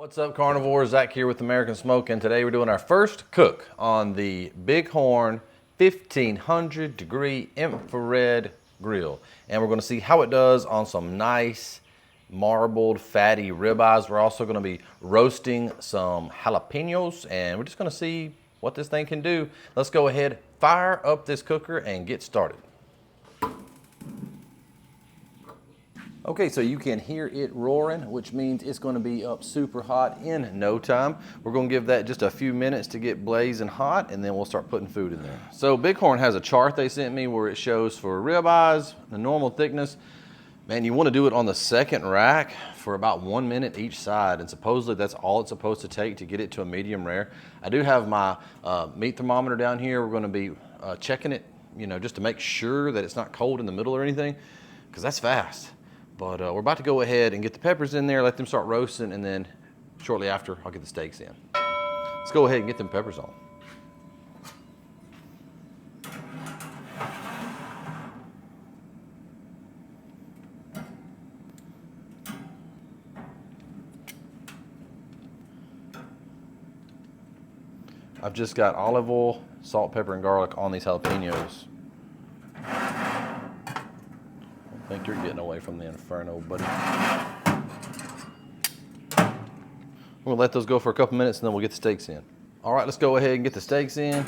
What's up, carnivores? Zach here with American Smoke, and today we're doing our first cook on the Bighorn 1500 degree infrared grill. And we're gonna see how it does on some nice marbled fatty ribeyes. We're also gonna be roasting some jalapenos, and we're just gonna see what this thing can do. Let's go ahead, fire up this cooker and get started. Okay, so you can hear it roaring, which means it's gonna be up super hot in no time. We're gonna give that just a few minutes to get blazing hot, and then we'll start putting food in there. So Bighorn has a chart they sent me where it shows for ribeyes, the normal thickness. Man, you wanna do it on the second rack for about 1 minute each side, and supposedly that's all it's supposed to take to get it to a medium rare. I do have my meat thermometer down here. We're gonna be checking it, just to make sure that it's not cold in the middle or anything, because that's fast. But we're about to go ahead and get the peppers in there, let them start roasting, and then shortly after, I'll get the steaks in. Let's go ahead and get them peppers on. I've just got olive oil, salt, pepper, and garlic on these jalapenos. I think you're getting away from the inferno, buddy. We'll let those go for a couple minutes and then we'll get the steaks in. All right, let's go ahead and get the steaks in.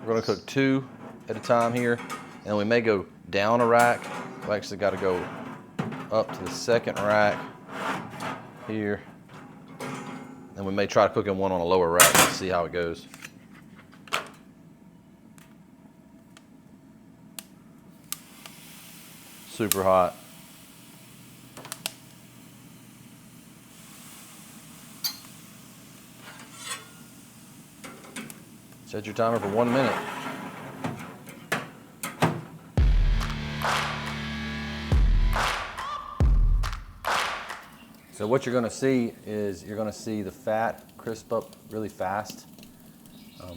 We're gonna cook 2 at a time here, and we may go down a rack. We actually gotta go up to the second rack here. And we may try cooking one on a lower rack and see how it goes. Super hot. Set your timer for 1 minute. So what you're gonna see is you're gonna see the fat crisp up really fast.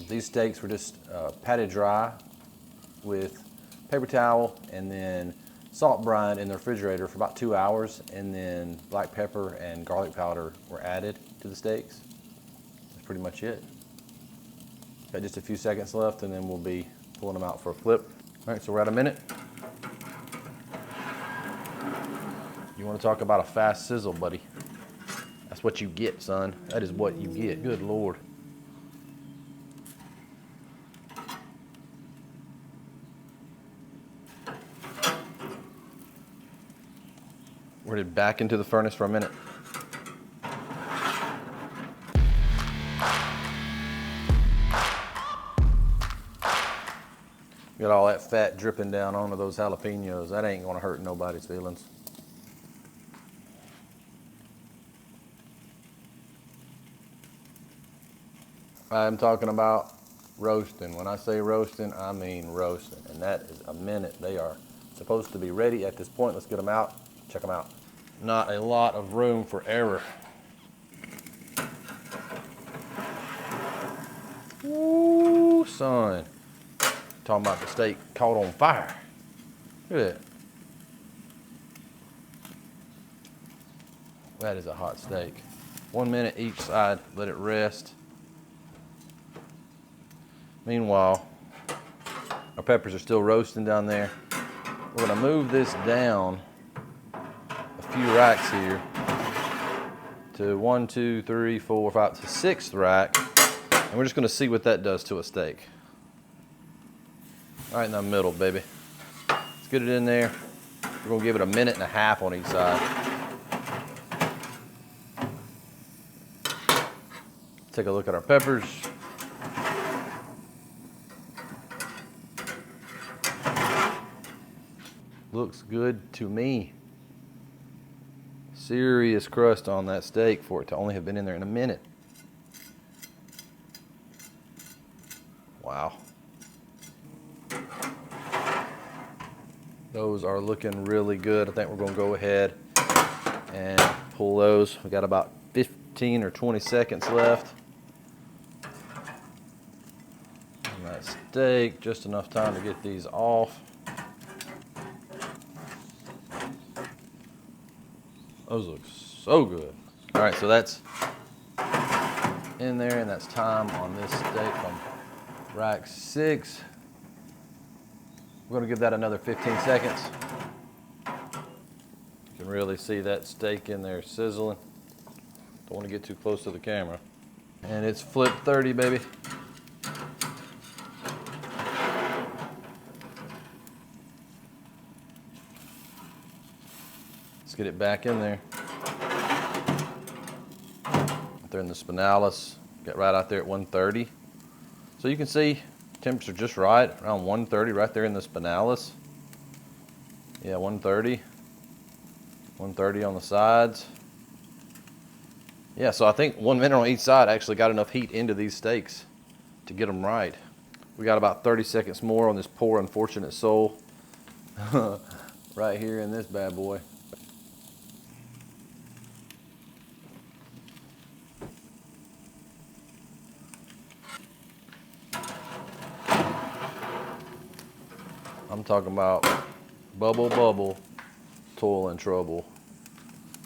These steaks were just patted dry with paper towel and then salt brine in the refrigerator for about 2 hours, and then black pepper and garlic powder were added to the steaks. That's pretty much it. Got just a few seconds left, and then we'll be pulling them out for a flip. All right, so we're at a minute. You want to talk about a fast sizzle, buddy? That's what you get, son. That is what you get. Good Lord. We're headed back into the furnace for a minute. Got all that fat dripping down onto those jalapenos. That ain't gonna hurt nobody's feelings. I'm talking about roasting. When I say roasting, I mean roasting. And that is a minute. They are supposed to be ready at this point. Let's get them out. Check them out. Not a lot of room for error. Woo, son. Talking about the steak caught on fire. Look at that. That is a hot steak. 1 minute each side, let it rest. Meanwhile, our peppers are still roasting down there. We're gonna move this down a few racks here to 1, 2, 3, 4, 5, to 6th rack, and we're just gonna see what that does to a steak. Right in the middle, baby. Let's get it in there. We're gonna give it a minute and a half on each side. Take a look at our peppers. Looks good to me. Serious crust on that steak for it to only have been in there in a minute. Wow. Those are looking really good. I think we're gonna go ahead and pull those. We got about 15 or 20 seconds left. On that steak, just enough time to get these off. Those look So good. All right, so that's in there, and that's time on this steak on rack 6. We're gonna give that another 15 seconds. You can really see that steak in there sizzling. Don't want to get too close to the camera. And it's flip 30, baby. Let's get it back in there. They're in the spinalis. Get right out there at 130. So you can see temperature just right, around 130, right there in the spinalis. Yeah, 130. 130 on the sides. Yeah, so I think 1 minute on each side actually got enough heat into these steaks to get them right. We got about 30 seconds more on this poor unfortunate soul right here in this bad boy. I'm talking about bubble, bubble, toil and trouble.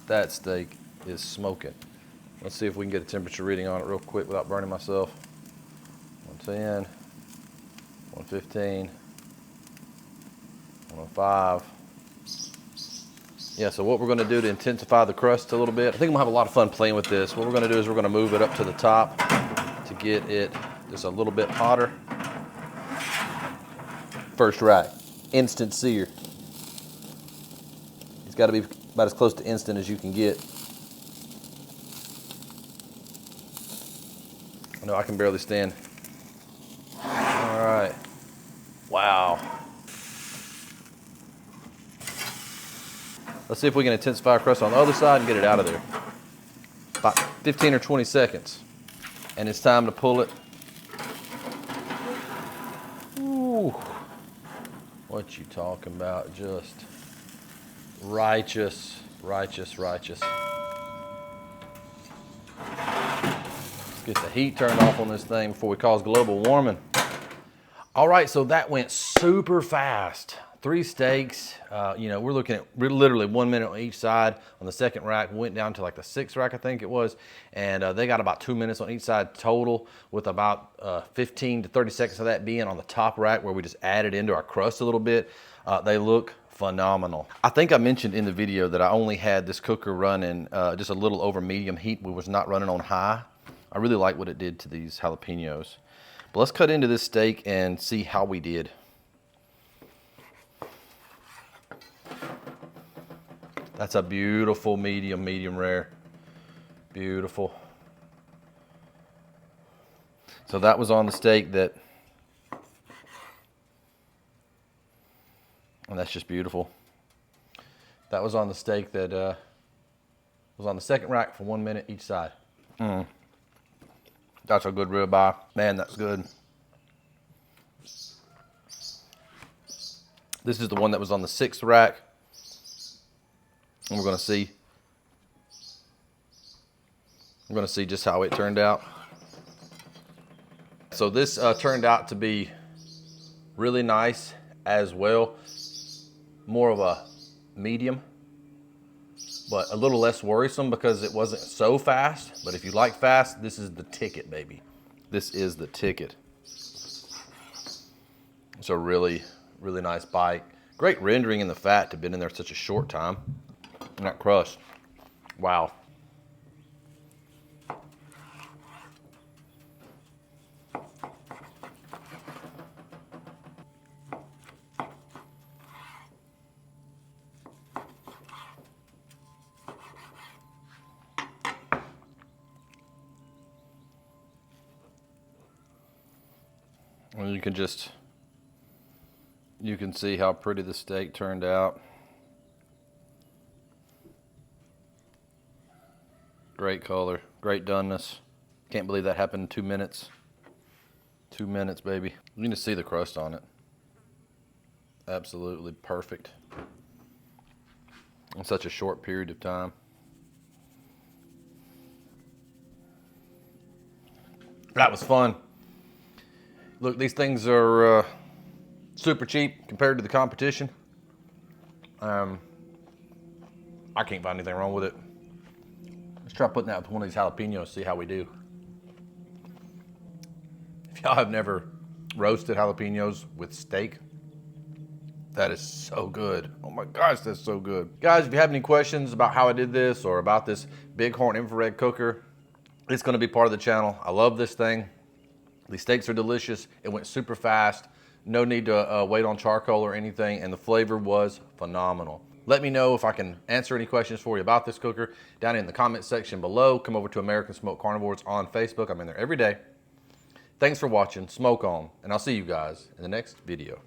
That steak is smoking. Let's see if we can get a temperature reading on it real quick without burning myself. 110, 115, 105. Yeah, so what we're gonna do to intensify the crust a little bit, I think I'm gonna have a lot of fun playing with this. What we're gonna do is we're gonna move it up to the top to get it just a little bit hotter. First rack, instant sear. It's gotta be about as close to instant as you can get. No, I can barely stand. All right. Wow. Let's see if we can intensify our crust on the other side and get it out of there. About 15 or 20 seconds. And it's time to pull it. Ooh. What you talking about? Just righteous, righteous, righteous. Get the heat turned off on this thing before we cause global warming. All right, so that went super fast. 3 steaks, we're looking at literally 1 minute on each side. On the second rack, went down to like the 6th rack, I think it was. And they got about 2 minutes on each side total, with about 15 to 30 seconds of that being on the top rack where we just added into our crust a little bit. They look phenomenal. I think I mentioned in the video that I only had this cooker running just a little over medium heat. We was not running on high. I really like what it did to these jalapenos. But let's cut into this steak and see how we did. That's a beautiful medium rare. Beautiful. So that was on the steak that, and that's just beautiful. That was on the steak that was on the second rack for 1 minute each side. That's a good ribeye. Man, that's good. This is the one that was on the 6th rack. And we're gonna see just how it turned out. So this turned out to be really nice as well. More of a medium, but a little less worrisome because it wasn't so fast. But if you like fast, this is the ticket, baby. This is the ticket. It's a really, really nice bite. Great rendering in the fat to have been in there such a short time. And that crust, wow. And you can see how pretty the steak turned out. Great color, great doneness. Can't believe that happened in 2 minutes. 2 minutes, baby. You need to see the crust on it. Absolutely perfect. In such a short period of time. That was fun. Look, these things are super cheap compared to the competition. I can't find anything wrong with it. try putting that with one of these jalapenos, see how we do. If y'all have never roasted jalapenos with steak, that is so good. Oh my gosh, that's so good. Guys, if you have any questions about how I did this or about this Bighorn infrared cooker, it's gonna be part of the channel. I love this thing. These steaks are delicious. It went super fast. No need to wait on charcoal or anything, and the flavor was phenomenal. Let me know if I can answer any questions for you about this cooker down in the comment section below. Come over to American Smoked Carnivores on Facebook. I'm in there every day. Thanks for watching. Smoke on, and I'll see you guys in the next video.